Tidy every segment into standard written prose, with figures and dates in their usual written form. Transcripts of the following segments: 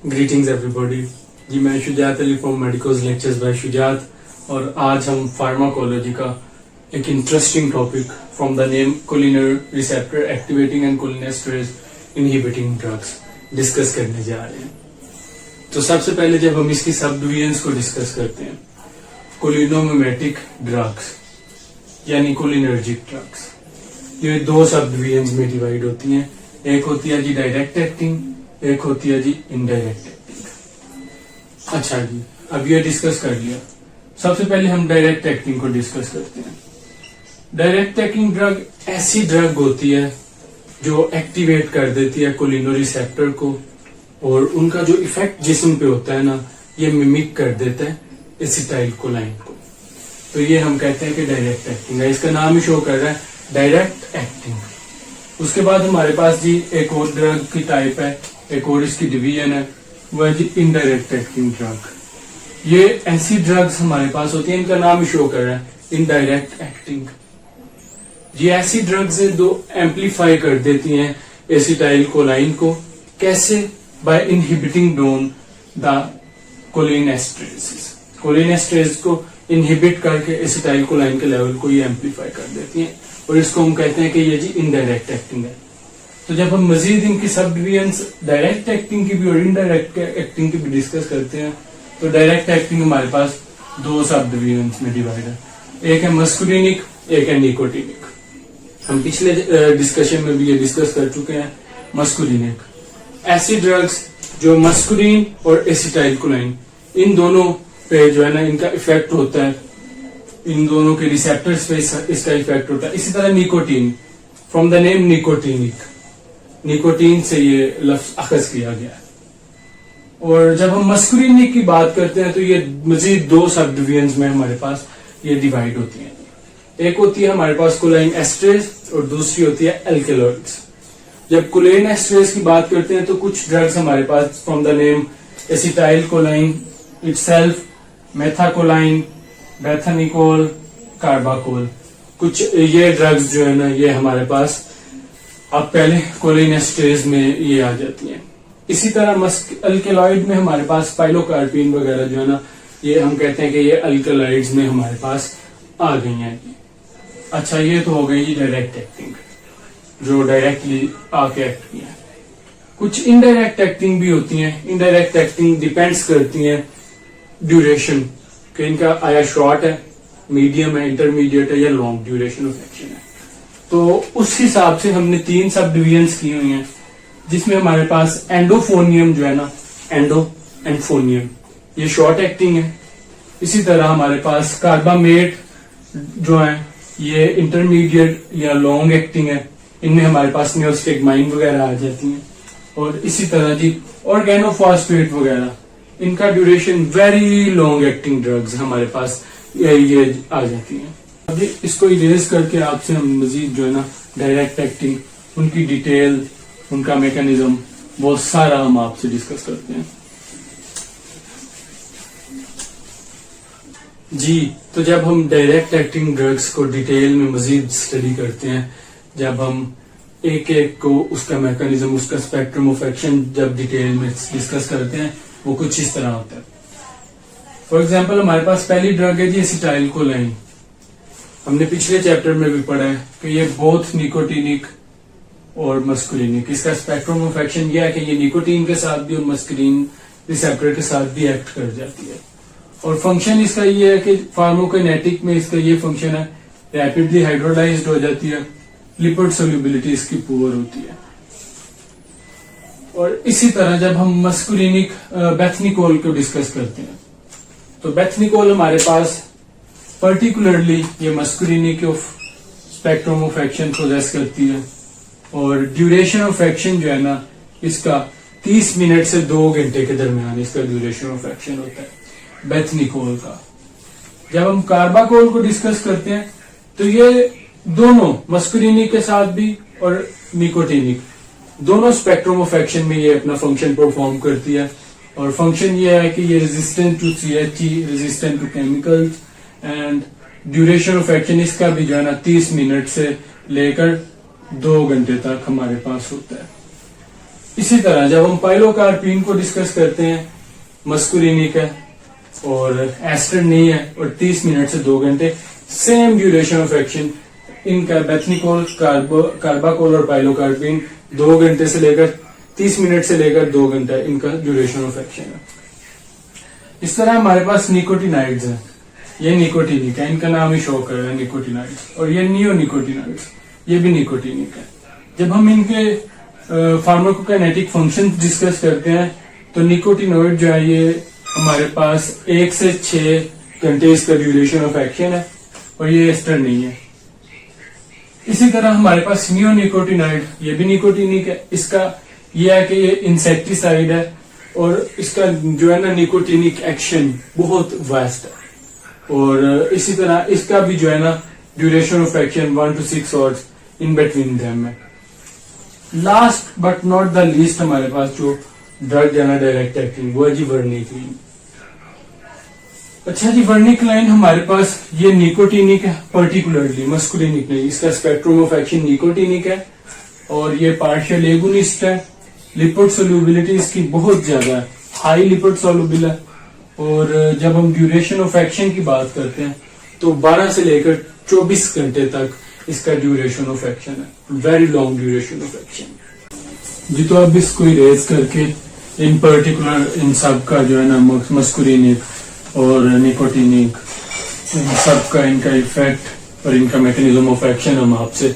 Greetings everybody. जी मैं Shujat Ali from Medicos Lectures by Shujat, और आज हम फार्माकोलॉजी का एक interesting topic from the name cholinergic receptor activating and cholinesterase inhibiting drugs discuss करने जा रहे हैं। तो सबसे पहले जब हम इसकी सब डिवीजन्स को डिस्कस करते हैं, कोलिनोमिमेटिक ड्रग्स यानी कोलिनर्जिक ड्रग्स, ये दो सब डिवीजन्स में डिवाइड होती हैं। एक होती है जी डायरेक्ट एक्टिंग, एक होती है जी इनडायरेक्ट एक्टिंग। अच्छा जी, अब ये डिस्कस कर लिया। सबसे पहले हम डायरेक्ट एक्टिंग को डिस्कस करते हैं। डायरेक्ट एक्टिंग ड्रग ऐसी ड्रग होती है जो एक्टिवेट कर देती है कोलिनोरिसेप्टर को, और उनका जो इफेक्ट जिस्म पे होता है ना, ये मिमिक कर देता है एसिटाइल कोलाइन को। तो ये हम कहते हैं कि डायरेक्ट एक्टिंग है। इसका नाम ही शो कर रहा है डायरेक्ट एक्टिंग। उसके बाद हमारे पास जी एक और ड्रग की टाइप है, एक और इसकी डिवीजन है, वह है जी इनडायरेक्ट एक्टिंग ड्रग। ये ऐसी ड्रग्स हमारे पास होती है, इनका नाम ही शो कर रहा है इनडायरेक्ट एक्टिंग। ये ऐसी ड्रग्स है जो एम्पलीफाई कर देती हैं एसिटाइल कोलाइन को। कैसे? By inhibiting down the cholinesterase. Cholinesterase को इनहिबिट करके एसिटाइल कोलाइन के लेवल को ये एम्पलीफाई कर देती हैं, और इसको हम कहते हैं कि ये जी इनडायरेक्ट एक्टिंग है। तो जब हम मजीद इनकी सब डिवीजन्स डायरेक्ट एक्टिंग की भी और इनडायरेक्ट एक्टिंग की भी डिस्कस करते हैं, तो डायरेक्ट एक्टिंग हमारे पास दो सब डिवीजन्स में डिवाइड है। एक है मस्कुलिनिक, एक है निकोटिनिक। हम पिछले डिस्कशन में भी ये डिस्कस कर चुके हैं। मस्कुलिनिक ऐसी ड्रग्स जो मस्कुलिन और एसिटाइल कोलाइन इन दोनों पे जो है ना इनका इफेक्ट होता है, इन दोनों के रिसेप्टर्स पे इसका इफेक्ट होता है। इसी तरह nicotine, from the name nicotinic, nicotine से ये लफ्ज अखज किया गया है। और जब हम मस्कुलिनिक की बात करते हैं तो ये मजीद दो सब डिवीजन्स में हमारे पास ये डिवाइड होती हैं। एक होती है हमारे पास कोलाइन एस्ट्रेज और दूसरी होती है एल्केलॉइड्स। जब कोलाइन एस्ट्रेज की बात करते हैं तो कुछ ड्रग्स हमारे पास from the name acetylcholine itself, methacholine, bethanechol, carbachol, कुछ ये ड्रग्स जो है ना ये हमारे पास अब पहले कोलिन एस्ट्रेज में ये आ जाती हैं। इसी तरह अल्केलॉइड में हमारे पास पाइलोकार्पिन वगैरह जो है ना, ये हम कहते हैं कि ये अल्केलॉइड्स में हमारे पास आ गई हैं। अच्छा, ये तो हो गई डायरेक्ट एक्टिंग जो डायरेक्टली आके एक्ट किया है। कुछ इनडायरेक्ट एक्टिंग भी होती हैं। इनडायरेक्ट एक्टिंग डिपेंड्स करती हैं ड्यूरेशन कि इनका आया शॉर्ट है, मीडियम है, इंटरमीडिएट है या लॉन्ग ड्यूरेशन ऑफ एक्शन है। तो उस हिसाब से हमने तीन सब डिवीजन्स की हुई हैं, जिसमें हमारे पास एंडोफोनियम जो है ना, एंडो एंड फोनियम, ये शॉर्ट एक्टिंग है। इसी तरह हमारे पास कार्बामेट जो है ये इंटरमीडिएट या लॉन्ग एक्टिंग है। इनमें हमारे पास नियोस्टेगमाइन वगैरह आ जाती हैं। और इसी तरह जी ऑर्गेनोफॉस्फेट वगैरह, इनका duration very long acting drugs हमारे पास ये आ जाती हैं। अभी इसको इरेज करके आपसे हम मजीद जो है ना डायरेक्ट एक्टिंग, उनकी डिटेल, उनका मैकेनिज्म, वो सारा हम आपसे डिस्कस करते हैं। जी, तो जब हम डायरेक्ट एक्टिंग ड्रग्स को डिटेल में मजीद स्टडी करते हैं, जब हम एक एक को उसका मैकेनिज्म, उसका स्पेक्ट्रम ऑफ एक्शन जब डिटेल में डिस्कस करते हैं, वो कुछ इस तरह होता है। फॉर एग्जाम्पल हमारे पास पहली ड्रग है जी एसिटाइल कोलाइन। हमने पिछले चैप्टर में भी पढ़ा है कि ये बोथ निकोटिनिक और मस्कुलिनिक। इसका स्पेक्ट्रम ऑफ एक्शन यह है कि ये निकोटीन के साथ भी और मस्कुलिन रिसेप्टर के साथ भी एक्ट कर जाती है। और फंक्शन इसका ये है कि फार्माकोकाइनेटिक में इसका ये फंक्शन है, रैपिडली हाइड्रोलाइज्ड हो जाती है, लिपिड सोल्यूबिलिटी इसकी पुअर होती है। और इसी तरह जब हम मस्कुलिनिक बेथनिकोल को डिस्कस करते हैं, तो बेथनिकोल हमारे पास पर्टिकुलरली ये मस्कुलिनिक of spectrum of action process करती है, और ड्यूरेशन ऑफ एक्शन जो है ना इसका 30 मिनट से 2 घंटे के दरमियान इसका ड्यूरेशन ऑफ एक्शन होता है बेथनिकोल का। जब हम कार्बाकोल को डिस्कस करते हैं तो ये दोनों मस्कुलिनिक के साथ भी और निकोटिनिक दोनों स्पेक्ट्रम ऑफ एक्शन में ये अपना फंक्शन परफॉर्म करती है। और फंक्शन ये है कि ये resistant to CH, resistant to chemicals, and duration of action इसका भी जो है ना 30 मिनट से लेकर 2 घंटे तक हमारे पास होता है। इसी तरह जब हम पाइलोकार्पिन को डिस्कस करते हैं, मस्कुलिनिक है और एस्टर नहीं है और 30 मिनट से 2 घंटे, सेम ड्यूरेशन ऑफ एक्शन। इनका बेथनिकोल, कार्बाकोल और पाइलोकार्पिन 2 घंटे से लेकर 30 मिनट से लेकर 2 घंटा इनका ड्यूरेशन ऑफ एक्शन है। इस तरह हमारे पास निकोटिनाइड्स हैं, ये निकोटिनिक है, इनका नाम ही शो कर रहा है निकोटिनाइड्स, और ये नियोनिकोटिनाइड्स, ये भी निकोटिनिक है। जब हम इनके फार्माकोकाइनेटिक फंक्शन डिस्कस करते हैं तो निकोटिनोइड जो है ये हमारे पास 1 से 6 घंटे इसका ड्यूरेशन ऑफ एक्शन है और ये एस्टर नहीं है। इसी तरह हमारे पास नियोनिकोटिनाइड, ये भी निकोटिनिक है। इसका ये है कि ये इंसेक्टिसाइड है और इसका जो है ना निकोटिनिक एक्शन बहुत वास्ट है, और इसी तरह इसका भी जो है ना duration of action 1 to 6 hours in between them है। Last but not the least हमारे पास जो ड्रग है ना डायरेक्ट एक्टिंग, वो है जी वर्निक्लाइन। अच्छा जी, वर्निक्लाइन हमारे पास ये निकोटिनिक है, पर्टिकुलरली मस्कुलिनिक नहीं, इसका स्पेक्ट्रम ऑफ एक्शन निकोटिनिक है और ये पार्शियल एगोनिस्ट है। लिपिड सोल्यूबिलिटी इसकी बहुत ज्यादा है, हाई लिपिड सोल्यूबल है, और जब हम ड्यूरेशन ऑफ एक्शन की बात करते हैं तो 12 से लेकर 24 घंटे तक इसका ड्यूरेशन ऑफ एक्शन है, very long duration of action जी। तो अब इसको इरेज करके इन पर्टिकुलर इन सब का जो है ना मस्कुलिनिक और निकोटिनिक, इन सब का इनका इफेक्ट और इनका मैकेनिज्म ऑफ एक्शन हम आपसे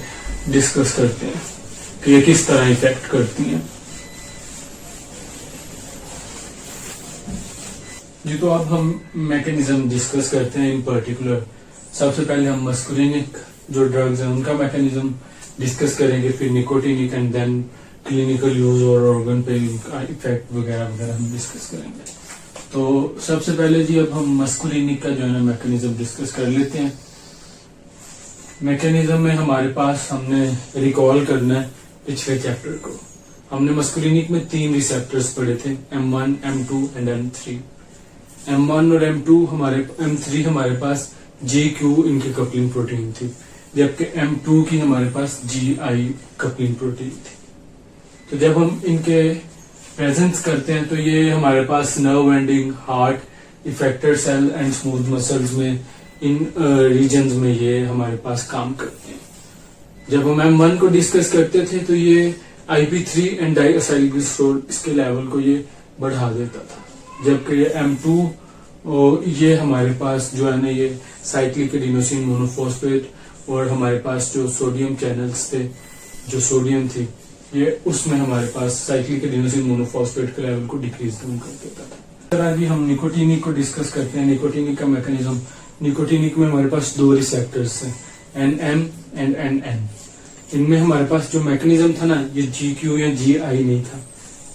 डिस्कस करते हैं कि ये किस तरह इफेक्ट करती हैं जी। तो अब हम मैकेनिज्म डिस्कस करते हैं इन पर्टिकुलर। सबसे पहले हम मस्कुलिनिक जो ड्रग्स हैं उनका मैकेनिज्म डिस्कस करेंगे, फिर nicotinic and then clinical use और ऑर्गन पे इनका इफेक्ट वगैरह वगैरह हम डिस्कस करेंगे। तो सबसे पहले जी अब हम मस्कुलिनिक का जो है ना मैकेनिज्म डिस्कस कर लेते हैं। मैकेनिज्म में हमारे पास हमने रिकॉल करना है पिछले चैप्टर को। हमने मस्कुलिनिक में 3 रिसेप्टर्स पढ़े थे, M1, M2 and M3। M1 और M3 हमारे पास GQ इनकी कपलिंग प्रोटीन थी, जबकि M2 की हमारे पास GI कपलिंग प्रोटीन थी। तो जब हम इनके प्रेजेंस करते हैं तो ये हमारे पास nerve ending, heart, effector cell and smooth muscles में, इन रीजन्स में ये हमारे पास काम करते हैं। जब हम M1 को डिस्कस करते थे तो ये IP3 एंड डाइएसाइलग्लिसरॉल इसके लेवल को ये बढ़ा देता था, जबकि ये M2 ये हमारे पास जो है ना ये साइक्लिक एडिनोसिन मोनोफॉस्फेट और हमारे पास जो सोडियम चैनल्स थे, जो सोडियम थी, ये उसमें हमारे पास साइक्लिक एडिनोसिन मोनोफॉस्फेट के लेवल को डिक्रीज कम कर देता था। इस तरह भी हम निकोटिनिक को डिस्कस करते हैं। निकोटिनिक का मैकेनिज्म, निकोटिनिक में हमारे पास 2 रिसेप्टर्स हैं, NM एंड NN। इनमें हमारे पास जो मैकेनिज्म था ना ये GQ या GI नहीं था,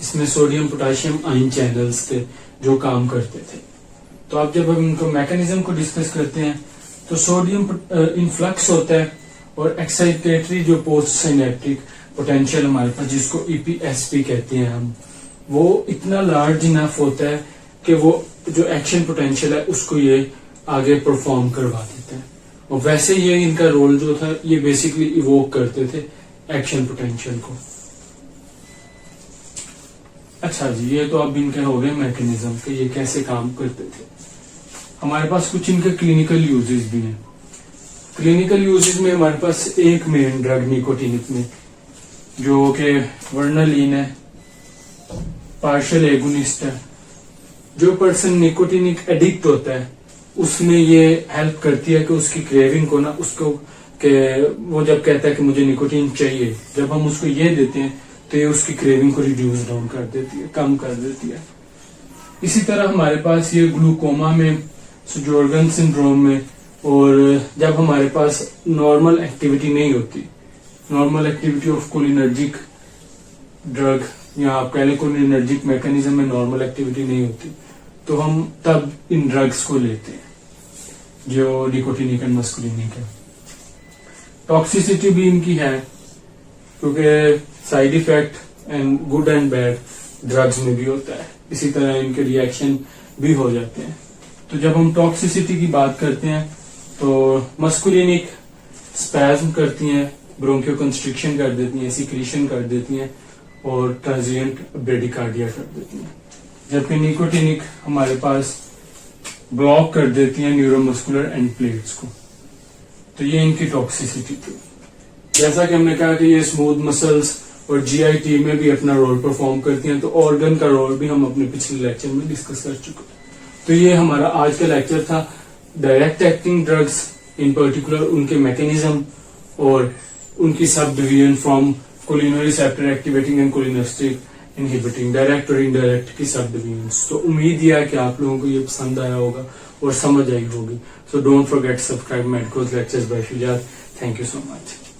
इसमें सोडियम पोटेशियम आयन चैनल्स थे जो काम करते थे। तो अब जब हम इनको मैकेनिज्म को डिस्कस करते हैं तो सोडियम इनफ्लक्स होता है और एक्साइटेटरी जो पोस्ट सिनेप्टिक पोटेंशियल हमारे पास, जिसको EPSP कहते हैं हम, वो इतना लार्ज इनफ होता है कि वो जो एक्शन पोटेंशियल है उसको ये आगे परफॉर्म करवा देते हैं। और वैसे ये इनका रोल जो था ये बेसिकली इवोक करते थे एक्शन पोटेंशियल को। अच्छा जी, ये तो अब इनके हो गए मैकेनिज्म के ये कैसे काम करते थे। हमारे पास कुछ इनके क्लिनिकल यूजेस भी हैं। क्लिनिकल यूजेस में हमारे पास एक मेन ड्रग निकोटिनिक में जो कि वर्नालीन है, पार्शियल एगोनिस्ट है। जो पर्सन निकोटिनिक एडिक्ट होता है उसमें ये हेल्प करती है कि उसकी क्रेविंग को ना, उसको के वो जब कहता है कि मुझे निकोटिन चाहिए, जब हम उसको ये देते हैं तो ये उसकी क्रेविंग को रिड्यूस डाउन कर देती है, कम कर देती है। इसी तरह हमारे पास ये ग्लूकोमा में, सुजोर्गन सिंड्रोम में, और जब हमारे पास नॉर्मल एक्टिविटी नहीं होती, normal activity of cholinergic drug या आप कह लें कोलिनर्जिक मैकेनिज्म में नॉर्मल एक्टिविटी नहीं होती, तो हम तब इन ड्रग्स को लेते हैं जो निकोटिनिक एंड मस्कुलिनिक है। टॉक्सिसिटी भी इनकी है क्योंकि side effect and good and bad drugs में भी होता है, इसी तरह इनके रिएक्शन भी हो जाते हैं। तो जब हम टॉक्सिसिटी की बात करते हैं तो मस्कुलिनिक स्पैज्म करती हैं, ब्रोंकियो कंस्ट्रिक्शन कर देती हैं, सिक्रीशन कर देती हैं, और ट्रांजिएंट ब्रेडिकार्डिया कर देती हैं, जबकि निकोटिनिक हमारे पास ब्लॉक कर देती हैं न्यूरोमस्कुलर एंड प्लेट्स को। तो ये इनकी टॉक्सिसिटी थी। जैसा कि हमने कहा कि ये स्मूथ मसल्स और जीआईटी में भी अपना रोल परफॉर्म करती हैं, तो ऑर्गन का रोल भी हम अपने पिछले लेक्चर में डिस्कस कर चुके हैं। तो ये हमारा आज का लेक्चर था direct acting drugs, in particular उनके मैकेनिज्म और उनकी subdivision from cholinergic receptor activating and cholinergic inhibiting, direct और इनडायरेक्ट की सब डिवीजन। तो उम्मीद यह है कि आप लोगों को ये पसंद आया होगा और समझ आई होगी। So don't forget subscribe medicos Lectures by Shujaat. Thank you so much.